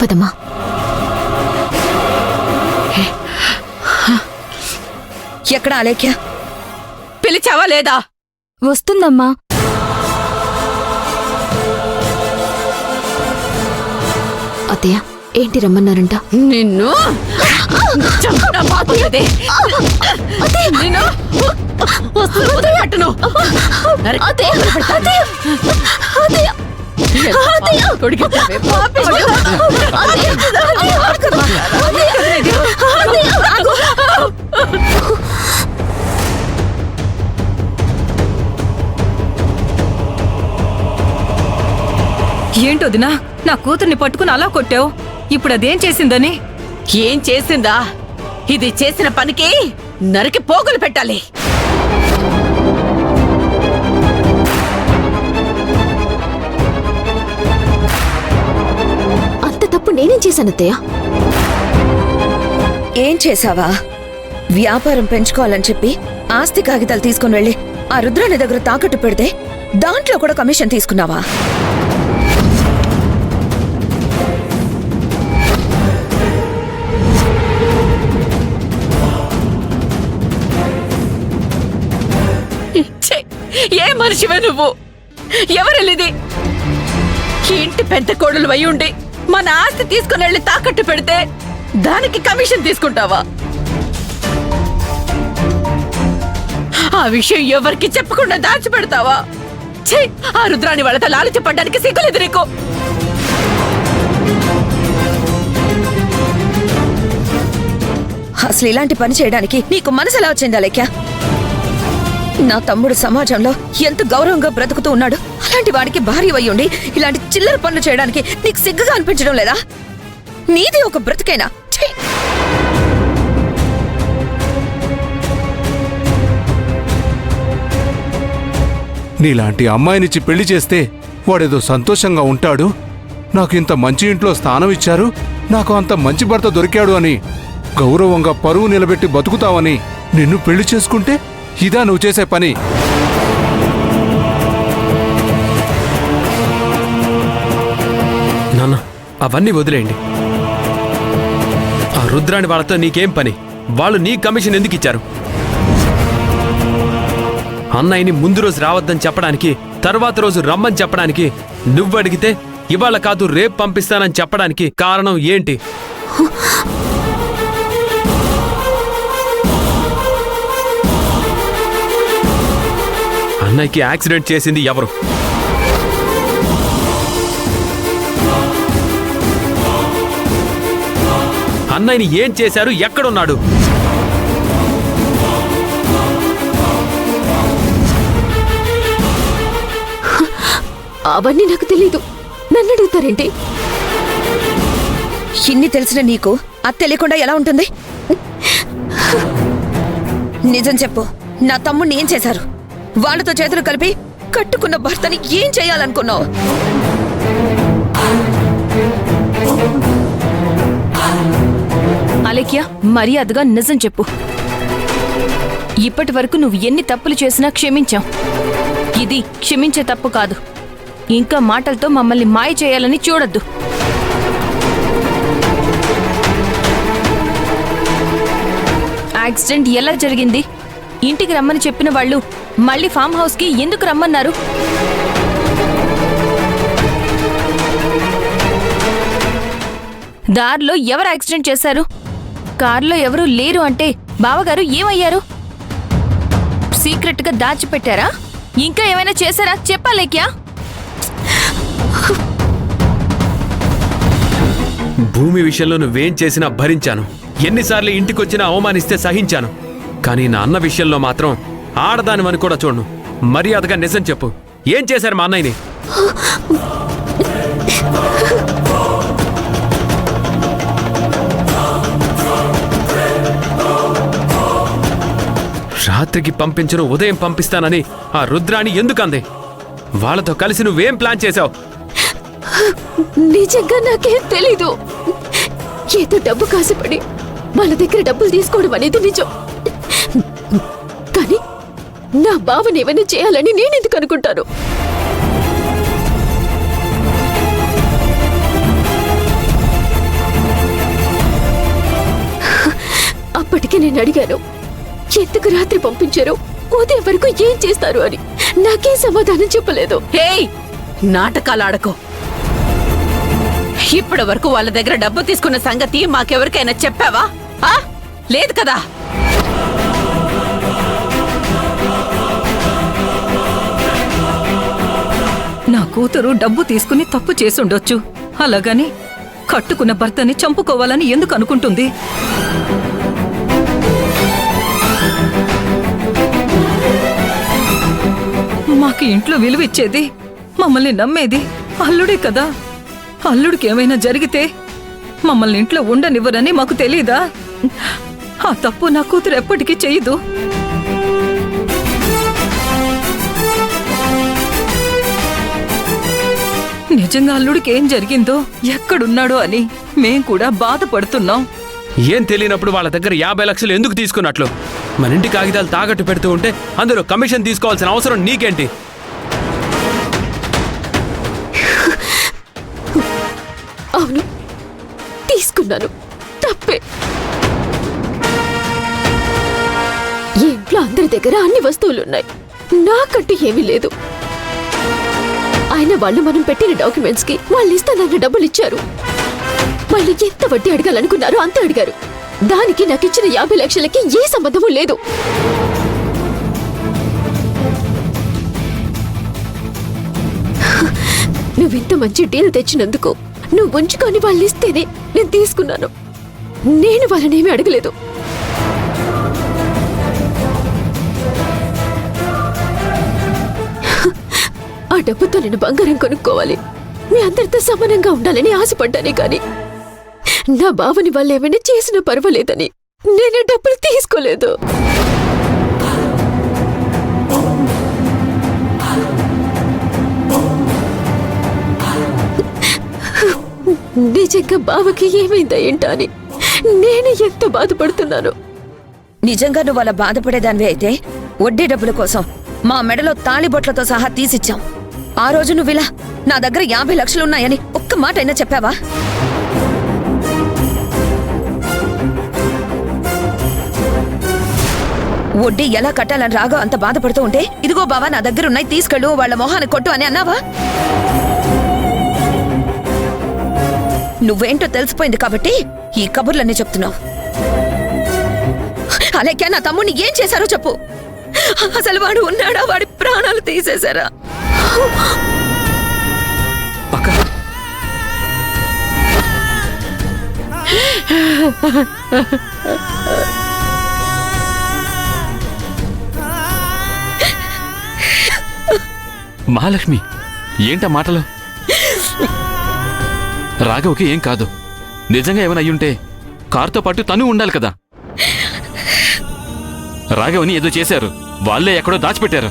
పదమ్మా. ఎక్కడ అలేఖ్య? పిలిచావా లేదా? వస్తుందమ్మా. అత్తయ్య, ఏంటి రమ్మన్నారంట? నిన్ను ఏంటొదినా, నా కూతుర్ని పట్టుకుని అలా కొట్టావు. ఇప్పుడు అదేం చేసిందని? ఏం చేసిందా? ఇది చేసిన పనికి నరికి పోగులు పెట్టాలి. అంత తప్పు నేనేం చేశాను అత్తయ్య? ఏం చేసావా? వ్యాపారం పెంచుకోవాలని చెప్పి ఆస్తి కాగితాలు తీసుకుని వెళ్ళి ఆ రుద్రాని దగ్గర తాకట్టు పెడితే దాంట్లో కూడా కమిషన్ తీసుకున్నావా? ఏ మనిషివే నువ్వు? ఎవరెళ్ళిది? ఇంటి పెద్ద కోడలు అయి ఉండి మన ఆస్తి తీసుకుని వెళ్ళి తాకట్టు పెడితే దానికి కమిషన్ తీసుకుంటావా? ఆ విషయం ఎవరికి చెప్పకుండా దాచిపెడతావా? ఛీ! ఆ రుద్రాని వాళ్ళతో లాలించపడ్డానికి సిగ్గులేదు నీకు? అసలు ఇలాంటి పని చేయడానికి నీకు మనసు ఎలా వచ్చిందా లేఖ్య? నా తమ్ముడు సమాజంలో ఎంత గౌరవంగా బ్రతుకుతూ ఉన్నాడు. అలాంటి వాడికి భార్య అయ్యుండి ఇలాంటి చిల్లర పనులు చేయడానికి నీకు సిగ్గుగా అనిపించడం లేదా? నీది ఒక బ్రతుకేనా? నీలాంటి అమ్మాయినిచ్చి పెళ్లి చేస్తే వాడేదో సంతోషంగా ఉంటాడు, నాకు ఇంత మంచి ఇంట్లో స్థానం ఇచ్చారు, నాకు అంత మంచి భర్త దొరికాడు అని గౌరవంగా పరువు నిలబెట్టి బతుకుతావని నిన్ను పెళ్లి చేసుకుంటే ఇదా నువ్వు చేసే పని? నాన్న, అవన్నీ వదిలేయండి. ఆ రుద్రాని వాళ్ళతో నీకేం పని? వాళ్ళు నీ కమిషన్ ఎందుకు ఇచ్చారు? అన్నయ్యని ముందు రోజు రావద్దని చెప్పడానికి, తర్వాత రోజు రమ్మని చెప్పడానికి, నువ్వు అడిగితే ఇవాళ కాదు రేపు పంపిస్తానని చెప్పడానికి కారణం ఏంటి? అన్నయ్యకి యాక్సిడెంట్ చేసింది ఎవరు? అన్నయ్యని ఏం చేశారు? ఎక్కడున్నాడు? అవన్నీ నాకు తెలీదు. నన్ను అడుగుతారేంటి? ఇన్ని తెలిసిన నీకు అది తెలియకుండా ఎలా ఉంటుంది? నిజం చెప్పు, నా తమ్ముడిని ఏం చేశారు? వాళ్ళతో చేతులు కలిపి కట్టుకున్న భర్తని ఏం చేయాలనుకున్నావు? అలేఖ్య, మర్యాదగా నిజం చెప్పు. ఇప్పటి వరకు నువ్వు ఎన్ని తప్పులు చేసినా క్షమించాం. ఇది క్షమించే తప్పు కాదు. ఇంకా మాటలతో మమ్మల్ని మాయ చేయాలని చూడొద్దు. యాక్సిడెంట్ ఎలా జరిగింది? ఇంటికి రమ్మని చెప్పిన వాళ్ళు మళ్ళీ ఫామ్ హౌస్ కి ఎందుకు రమ్మన్నారు? దారిలో ఎవరు యాక్సిడెంట్ చేశారు? కారులో ఎవరు లేరు అంటే బావగారు ఏమయ్యారు? సీక్రెట్ గా దాచిపెట్టారా? ఇంకా ఏమైనా చేశారా? చెప్పాలేక్యా? భూమి విషయంలో నువ్వేం చేసినా భరించాను. ఎన్నిసార్లు ఇంటికొచ్చినా అవమానిస్తే సహించాను. కానీ నా అన్న విషయంలో మాత్రం ఆడదానివని కూడా చూడను. మర్యాదగా నిజం చెప్పు, ఏం చేశారు మా అన్నయ్యని? రాత్రికి పంపించను, ఉదయం పంపిస్తానని ఆ రుద్రాని ఎందుకంది? వాళ్ళతో కలిసి నువ్వేం ప్లాన్ చేశావు? నిజంగా నాకేం తెలీదు. ఏదో డబ్బు కాసిపడి వాళ్ళ దగ్గర డబ్బులు తీసుకోవడం అనేది నిజం. కానీ నా బావని ఏమైనా చేయాలని నేనెందుకు అనుకుంటాను? నేను అడిగాను, ఎందుకు రాత్రి పంపించారు, ఉదయం వరకు ఏం చేస్తారు అని. నాకే సమాధానం చెప్పలేదు. హేయ్, నాటకాలాడకో. ఇప్పటి వరకు వాళ్ళ దగ్గర డబ్బు తీసుకున్న సంగతి మాకెవరికైనా చెప్పావా? లేదు కదా. నా కూతురు డబ్బు తీసుకుని తప్పు చేసుండొచ్చు, అలాగని కట్టుకున్న భర్తని చంపుకోవాలని ఎందుకు అనుకుంటుంది? మాకు ఇంట్లో విలువ ఇచ్చేది, మమ్మల్ని నమ్మేది అల్లుడే కదా. అల్లుడికి ఏమైనా జరిగితే మమ్మల్ని ఇంట్లో ఉండనివ్వరని మాకు తెలీదా? ఆ తప్పు నా కూతురు ఎప్పటికీ చెయ్యదు. నిజంగా అల్లుడికి ఏం జరిగిందో, ఎక్కడున్నాడో అని మేం కూడా బాధపడుతున్నాం. ఏం తెలియనప్పుడు వాళ్ళ దగ్గర 50 లక్షలు ఎందుకు తీసుకున్నట్లు? మన ఇంటి కాగితాలు తాకట్టు పెడుతూ ఉంటే అందులో కమిషన్ తీసుకోవాల్సిన అవసరం నీకేంటి? అవును, తీసుకున్నాను, తప్పే. ఈ ఇంట్లో అందరి దగ్గర అన్ని వస్తువులున్నాయి, నాకంటూ ఏమీ లేదు. ఆయన వాళ్ళు మనం పెట్టిన డాక్యుమెంట్స్ కి వాళ్ళు ఇస్తానన్న డబ్బులు ఇచ్చారు. వాళ్ళు ఎంత వడ్డీ అడగాలనుకున్నారో అంత అడిగారు. దానికి నాకు ఇచ్చిన 50 లక్షలకి ఏ సంబంధమూ లేదు. నువ్వింత మంచి డీల్ తెచ్చినందుకు నువ్వు ఉంచుకొని వాళ్ళు ఇస్తేనే నేను తీసుకున్నాను. నేను వాళ్ళనేమీ అడగలేదు. ఆ డబ్బుతో నేను బంగారం కొనుక్కోవాలి, మీ అందరితో సమానంగా ఉండాలని ఆశపడ్డానే కానీ నా బావని వాళ్ళు ఏమైనా చేసినా పర్వాలేదని నేనే డబ్బులు తీసుకోలేదు. నిజంగా బావకి ఏమైందా ఏంటా అని నేను ఎంత బాధపడుతున్నాను. నిజంగా నువ్వు అలా బాధపడేదానివి అయితే వడ్డీ డబ్బుల కోసం మా మెడలో తాళిబొట్లతో సహా తీసిచ్చాం. ఆ రోజు నువ్విలా నా దగ్గర 50 లక్షలున్నాయని ఒక్క మాట అయినా చెప్పావా? వడ్డీ ఎలా కట్టాలని రాగా అంత బాధపడుతూ ఉంటే, ఇదిగో బావా నా దగ్గర ఉన్నాయి తీసుకెళ్ళు, వాళ్ళ మొహాన్ని కొట్టు అని అన్నావా? నువ్వేంటో తెలిసిపోయింది కాబట్టి ఈ కబుర్లన్నీ చెప్తున్నావు. అలాగే నా తమ్ముడిని ఏం చేశారో చెప్పు. అసలు వాడు ఉన్నాడా? వాడి ప్రాణాలు తీసేశారా? మహాలక్ష్మి, ఏంటా మాటలు? రాఘవకి ఏం కాదు. నిజంగా ఏమైనా అయ్యుంటే కారుతో పాటు తను ఉండాలి కదా. రాఘవని ఏదో చేశారు, వాళ్ళే ఎక్కడో దాచిపెట్టారు.